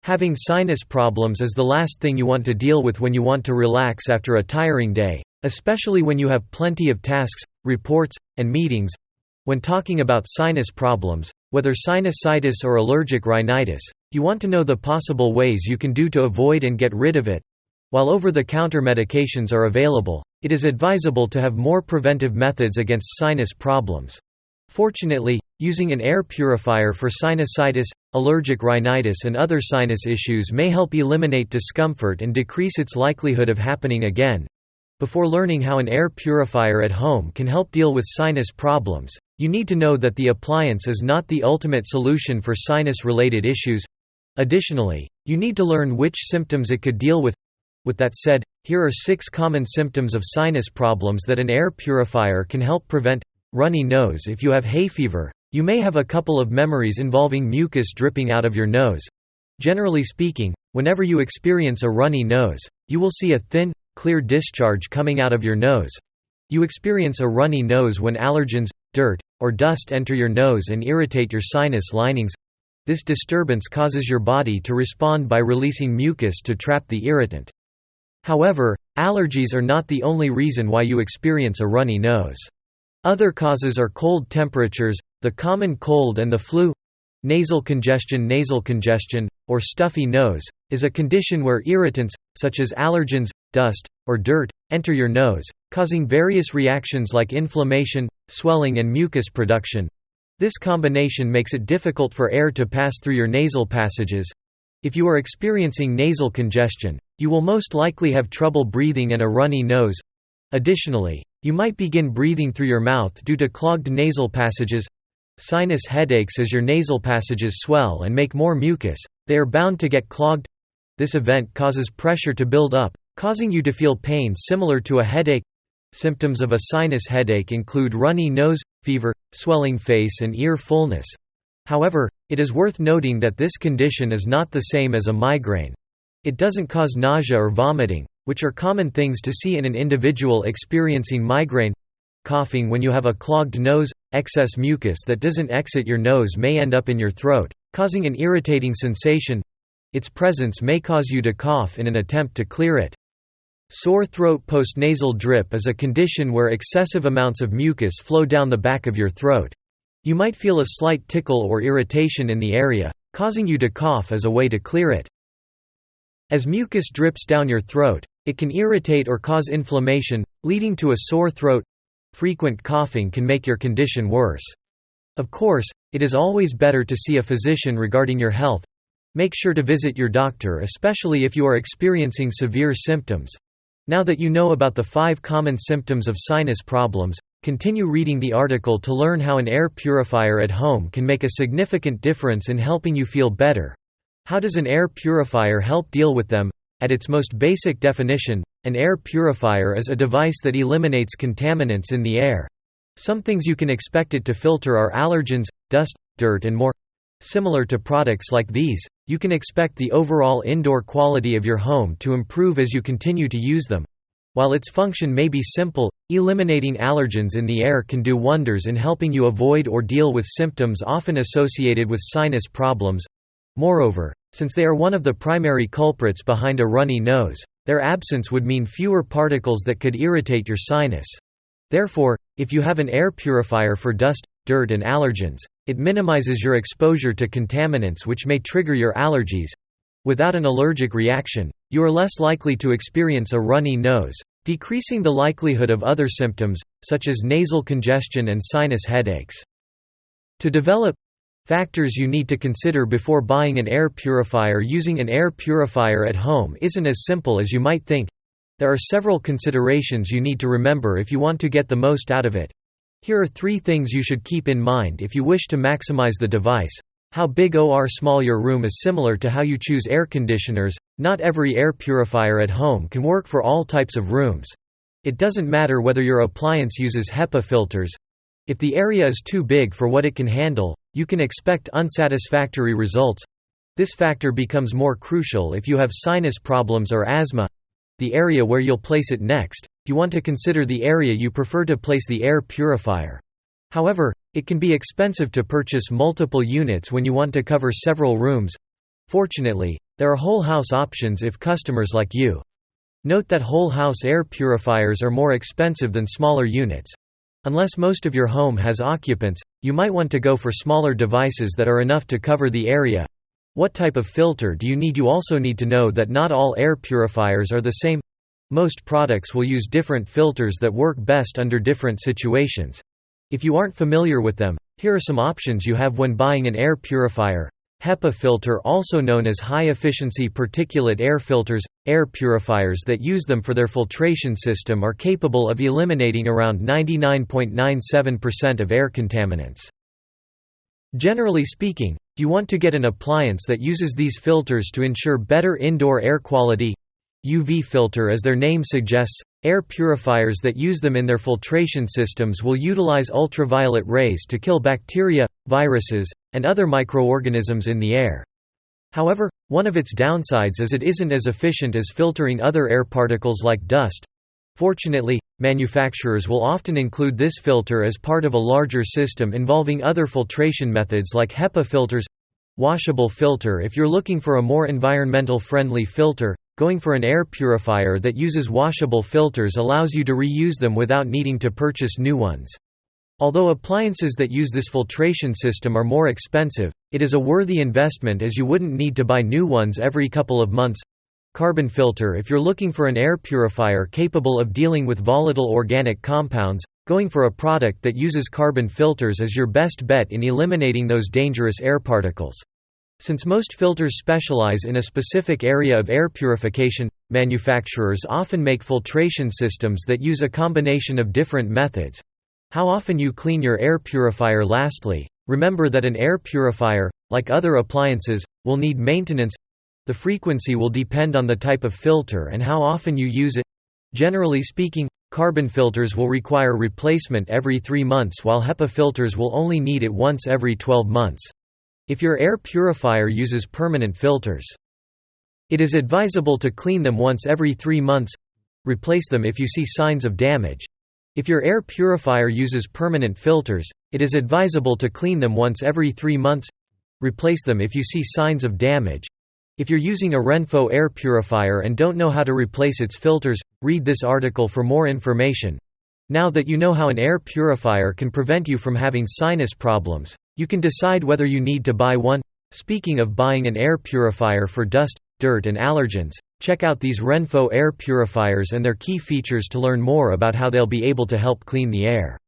Having sinus problems is the last thing you want to deal with when you want to relax after a tiring day, especially when you have plenty of tasks, reports, and meetings. When talking about sinus problems, whether sinusitis or allergic rhinitis, you want to know the possible ways you can do to avoid and get rid of it. While over-the-counter medications are available, it is advisable to have more preventive methods against sinus problems. Fortunately, using an air purifier for sinusitis, allergic rhinitis and other sinus issues may help eliminate discomfort and decrease its likelihood of happening again. Before learning how an air purifier at home can help deal with sinus problems, you need to know that the appliance is not the ultimate solution for sinus-related issues. Additionally, you need to learn which symptoms it could deal with. With that said, here are 6 common symptoms of sinus problems that an air purifier can help prevent. Runny nose. If you have hay fever, you may have a couple of memories involving mucus dripping out of your nose. Generally speaking, whenever you experience a runny nose, you will see a thin, clear discharge coming out of your nose. You experience a runny nose when allergens, dirt, or dust enter your nose and irritate your sinus linings. This disturbance causes your body to respond by releasing mucus to trap the irritant. However, allergies are not the only reason why you experience a runny nose. Other causes are cold temperatures, the common cold and the flu. Nasal congestion, or stuffy nose, is a condition where irritants, such as allergens, dust, or dirt, enter your nose, causing various reactions like inflammation, swelling and mucus production. This combination makes it difficult for air to pass through your nasal passages. If you are experiencing nasal congestion, you will most likely have trouble breathing and a runny nose. Additionally, you might begin breathing through your mouth due to clogged nasal passages. Sinus headaches. As your nasal passages swell and make more mucus, they are bound to get clogged. This event causes pressure to build up, causing you to feel pain similar to a headache. Symptoms of a sinus headache include runny nose, fever, swelling face and ear fullness. However, it is worth noting that this condition is not the same as a migraine. It doesn't cause nausea or vomiting, which are common things to see in an individual experiencing migraine. Coughing. When you have a clogged nose, excess mucus that doesn't exit your nose may end up in your throat, causing an irritating sensation. Its presence may cause you to cough in an attempt to clear it. Sore throat. Postnasal drip is a condition where excessive amounts of mucus flow down the back of your throat. You might feel a slight tickle or irritation in the area, causing you to cough as a way to clear it. As mucus drips down your throat, it can irritate or cause inflammation, leading to a sore throat. Frequent coughing can make your condition worse. Of course, it is always better to see a physician regarding your health. Make sure to visit your doctor, especially if you are experiencing severe symptoms. Now that you know about the 5 common symptoms of sinus problems, continue reading the article to learn how an air purifier at home can make a significant difference in helping you feel better. How does an air purifier help deal with them? At its most basic definition, an air purifier is a device that eliminates contaminants in the air. Some things you can expect it to filter are allergens, dust, dirt and more. Similar to products like these, you can expect the overall indoor quality of your home to improve as you continue to use them. While its function may be simple, eliminating allergens in the air can do wonders in helping you avoid or deal with symptoms often associated with sinus problems. Moreover, since they are one of the primary culprits behind a runny nose, their absence would mean fewer particles that could irritate your sinus. Therefore, if you have an air purifier for dust, dirt and allergens, it minimizes your exposure to contaminants which may trigger your allergies. Without an allergic reaction, you are less likely to experience a runny nose, decreasing the likelihood of other symptoms, such as nasal congestion and sinus headaches. To develop factors you need to consider before buying an air purifier. Using an air purifier at home isn't as simple as you might think. There are several considerations you need to remember if you want to get the most out of it. Here are 3 things you should keep in mind if you wish to maximize the device. How big or small your room is similar to how you choose air conditioners. Not every air purifier at home can work for all types of rooms. It doesn't matter whether your appliance uses HEPA filters. If the area is too big for what it can handle, you can expect unsatisfactory results. This factor becomes more crucial if you have sinus problems or asthma. The area where you'll place it next, you want to consider the area you prefer to place the air purifier. However, it can be expensive to purchase multiple units when you want to cover several rooms. Fortunately, There are whole house options if customers like you. Note that whole house air purifiers are more expensive than smaller units. Unless most of your home has occupants, you might want to go for smaller devices that are enough to cover the area. What type of filter do you need? You also need to know that not all air purifiers are the same. Most products will use different filters that work best under different situations. If you aren't familiar with them, here are some options you have when buying an air purifier. HEPA filter, also known as high-efficiency particulate air filters. Air purifiers that use them for their filtration system are capable of eliminating around 99.97% of air contaminants. Generally speaking, you want to get an appliance that uses these filters to ensure better indoor air quality. UV filter, as their name suggests, air purifiers that use them in their filtration systems will utilize ultraviolet rays to kill bacteria, viruses, and other microorganisms in the air. However, one of its downsides is it isn't as efficient as filtering other air particles like dust. Fortunately, manufacturers will often include this filter as part of a larger system involving other filtration methods like HEPA filters. Washable filter, if you're looking for a more environmental-friendly filter, going for an air purifier that uses washable filters allows you to reuse them without needing to purchase new ones. Although appliances that use this filtration system are more expensive, it is a worthy investment as you wouldn't need to buy new ones every couple of months. Carbon filter, if you're looking for an air purifier capable of dealing with volatile organic compounds, going for a product that uses carbon filters is your best bet in eliminating those dangerous air particles. Since most filters specialize in a specific area of air purification, manufacturers often make filtration systems that use a combination of different methods. How often you clean your air purifier? Lastly, remember that an air purifier, like other appliances, will need maintenance. The frequency will depend on the type of filter and how often you use it. Generally speaking, carbon filters will require replacement every 3 months, while HEPA filters will only need it once every 12 months. If your air purifier uses permanent filters, it is advisable to clean them once every 3 months. Replace them if you see signs of damage. If your air purifier uses permanent filters, it is advisable to clean them once every 3 months. Replace them if you see signs of damage. If you're using a Renpho air purifier and don't know how to replace its filters, read this article for more information. Now that you know how an air purifier can prevent you from having sinus problems, you can decide whether you need to buy one. Speaking of buying an air purifier for dust, dirt and allergens, check out these Renpho air purifiers and their key features to learn more about how they'll be able to help clean the air.